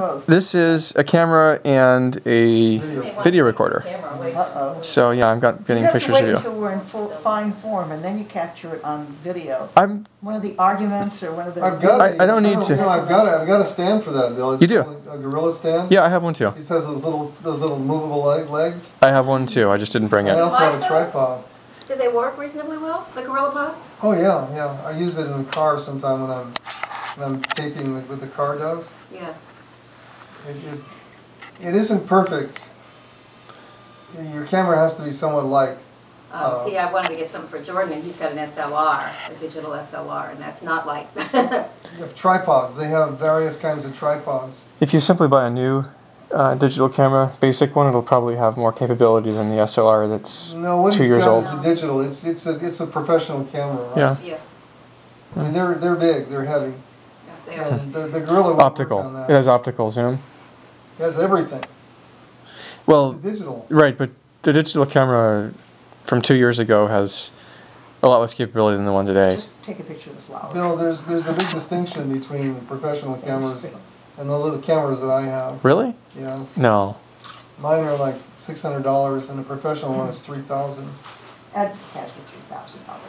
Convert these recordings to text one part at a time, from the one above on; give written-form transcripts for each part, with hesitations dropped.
both? This is a camera and a video recorder. So yeah, I'm getting pictures of you. You have to wait until we're in fine form, and then you capture it on video. One of the arguments or one of the... I don't need to. No, I've got a stand for that, Bill. It's You do? A gorilla stand. Yeah, I have one too. It has those little movable legs. I have one too. I just didn't bring it. I also have a tripod. Do they work reasonably well, the gorilla pods? Oh yeah. I use it in the car sometime when I'm taping what the car does. Yeah. It isn't perfect. Your camera has to be somewhat light. See, I wanted to get something for Jordan, and he's got an SLR, a digital SLR, and that's not like... You have tripods. They have various kinds of tripods. If you simply buy a new digital camera, basic one, it'll probably have more capability than the SLR that's 2 years old. No, what he's got is a digital. It's a professional camera, right? Yeah. I mean, they're big. They're heavy. Yeah, they are. And the gorilla won't optical. work on that. It has optical zoom. It has everything. Well, it's digital. Right, but the digital camera from 2 years ago has a lot less capability than the one today. Just take a picture of the flower. Bill, there's a big distinction between professional cameras and the little cameras that I have. Really? Yes. No. Mine are like $600, and the professional one is $3,000. Ed has the $3,000 number.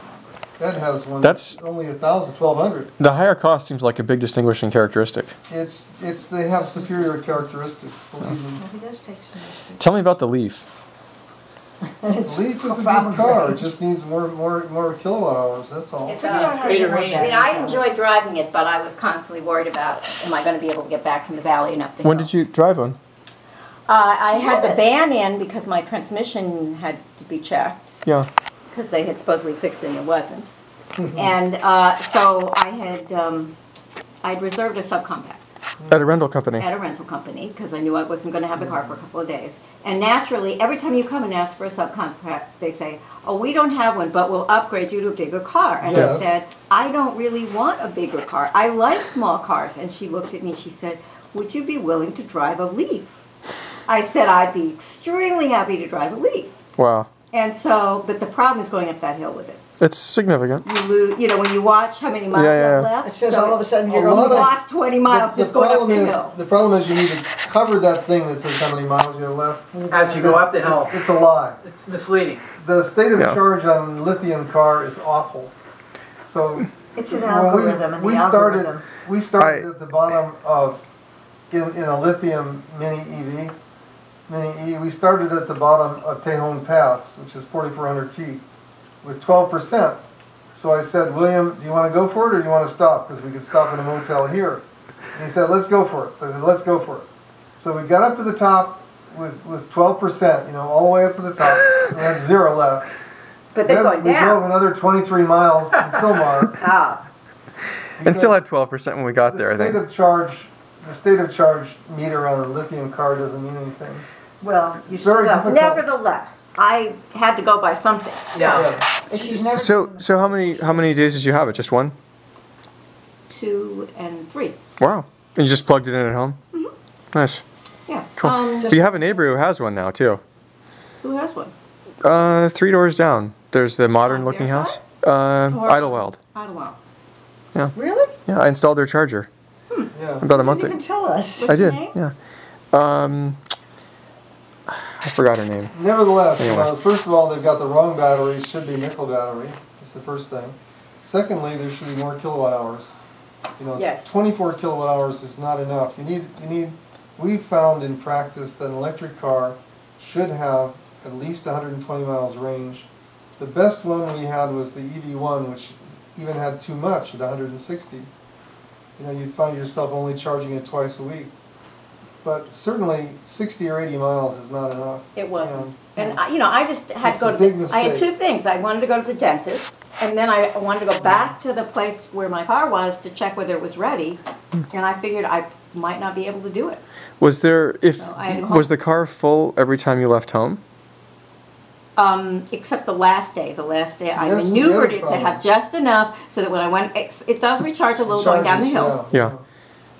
Ed has one That's only $1,200. The higher cost seems like a big distinguishing characteristic. They have superior characteristics, believe me. Well, he does take some nice pictures. Tell me about the Leaf. The Leaf is a good car. It just needs more kilowatt hours. That's all. It does. I enjoyed driving it, but I was constantly worried about, am I going to be able to get back from the valley and up the hill? When did you drive one? I had the ban in because my transmission had to be checked. Yeah. Because they had supposedly fixed it and it wasn't. And so I'd reserved a subcompact. At a rental company? At a rental company, because I knew I wasn't going to have the car for a couple of days. And naturally, every time you come and ask for a subcompact, they say, oh, we don't have one, but we'll upgrade you to a bigger car. And I said, I don't really want a bigger car. I like small cars. And she looked at me, she said, would you be willing to drive a Leaf? I said, I'd be extremely happy to drive a Leaf. Wow. And so, but the problem is going up that hill with it. It's significant. You lose, when you watch how many miles you have left. It says all of a sudden you're only lost 20 miles just going up the hill. The problem is you need to cover that thing that says how many miles you have left. As you go up the hill. It's a lie. It's misleading. The state of charge on a lithium car is awful. So it's an algorithm, and the algorithm. We started at the bottom of in a lithium Mini E. We started at the bottom of Tejon Pass, which is 4,400 feet, with 12%. So I said, William, do you want to go for it or do you want to stop? Because we could stop in a motel here. And he said, let's go for it. So I said, let's go for it. So we got up to the top with 12%, all the way up to the top. We had 0 left. But they're going down. We drove another 23 miles to Silmar. And still had 12% when we got there, I think. The state of charge meter on a lithium car doesn't mean anything. Well, nevertheless, I had to go by something. Yeah. So how many days did you have it? Just one? 2 and 3. Wow. And you just plugged it in at home? Mm-hmm. Nice. Yeah. Cool. But you have a neighbor who has one now too. Who has one? 3 doors down. There's the modern looking house. Idlewild. Idlewild. Yeah. Really? Yeah, I installed their charger. Yeah. About a month ago. You didn't tell us. I did. Yeah. I forgot her name. Nevertheless, anyway. First of all, they've got the wrong battery. It should be nickel battery. That's the first thing. Secondly, there should be more kilowatt hours. 24 kilowatt hours is not enough. We found in practice that an electric car should have at least 120 miles range. The best one we had was the EV1, which even had too much at 160. You'd find yourself only charging it twice a week. But certainly 60 or 80 miles is not enough. It wasn't. And I just had to go to I had 2 things. I wanted to go to the dentist, and then I wanted to go back to the place where my car was to check whether it was ready, and I figured I might not be able to do it. Was the car full every time you left home? Except the last day. The last day I maneuvered it to have just enough so that when I went, it does recharge a little going down the hill. Yeah.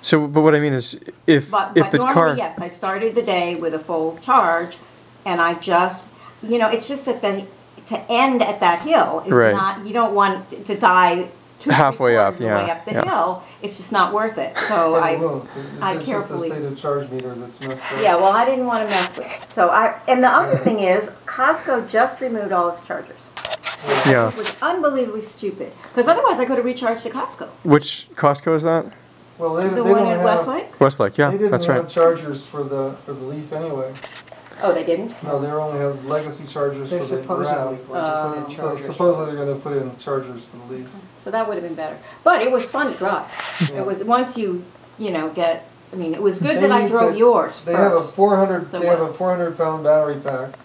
So, but what I mean is, if the car... Yes, I started the day with a full charge, and I just, it's just that to end at that hill is not, you don't want to die halfway up, of the way up the hill, it's just not worth it. So I carefully. It's just the state of charge meter that's messed up. Yeah, well, I didn't want to mess with it. So and the other thing is, Costco just removed all its chargers. Yeah. It was unbelievably stupid. Because otherwise I could have recharged at Costco. Which Costco is that? Well, the one in Westlake? Westlake, yeah, that's right. They didn't have chargers for the Leaf anyway. Oh, they didn't? No, they only have legacy chargers for the supposedly Grab. going to put in So chargers. supposedly they're going to put in chargers for the Leaf. So that would have been better. But it was fun to drive. Yeah. It was, once you get, I mean, it was good that I drove yours They have a first. 400-pound battery pack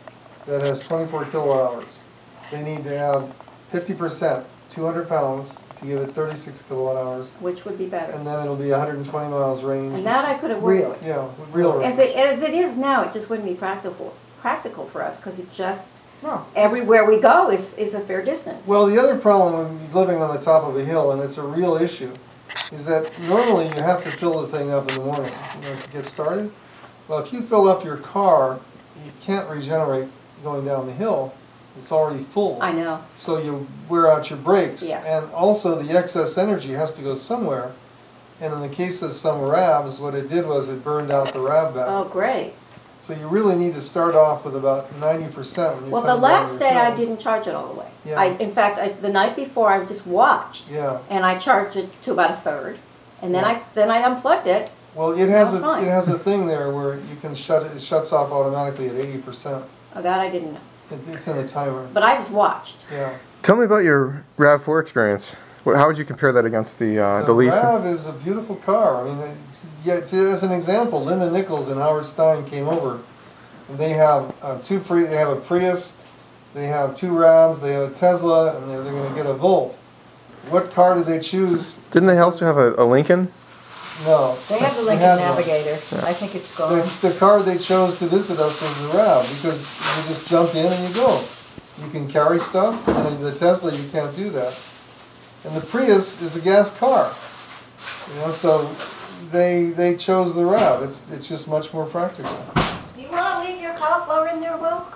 that has 24 kilowatt hours. They need to add 50%, 200 pounds, to give it 36 kilowatt hours. Which would be better. And then it'll be 120 miles range. And that I could have worked with. Yeah, real range. As it is now, it just wouldn't be practical for us because it just, everywhere we go is a fair distance. Well, the other problem with living on the top of a hill, and it's a real issue, is that normally you have to fill the thing up in the morning, to get started. Well, if you fill up your car, you can't regenerate going down the hill. It's already full. I know. So you wear out your brakes. Yeah. And also the excess energy has to go somewhere. And in the case of some RAVs, what it did was it burned out the RAV battery. Oh, great. So you really need to start off with about 90% when you Well, come the down last the day hill. I didn't charge it all the way. Yeah. In fact, the night before I just watched. Yeah. And I charged it to about a third. And then I unplugged it. Well, it has fine. a thing there where you can shut it. It shuts off automatically at 80%. Oh, that I didn't know. It's in the timer. But I just watched. Yeah. Tell me about your RAV4 experience. How would you compare that against the Leaf? The RAV is a beautiful car. I mean, as an example, Linda Nichols and Howard Stein came over, and they have they have a Prius, they have 2 RAVs, they have a Tesla, and they're going to get a Volt. What car did they choose? Didn't they also have a Lincoln? No. They have the Lincoln Navigator. I think it's gone. The car they chose to visit us was the RAV because you just jump in and you go. You can carry stuff, and the Tesla you can't do that. And the Prius is a gas car. So they chose the RAV. It's just much more practical. Do you want to leave your cauliflower in there, Will?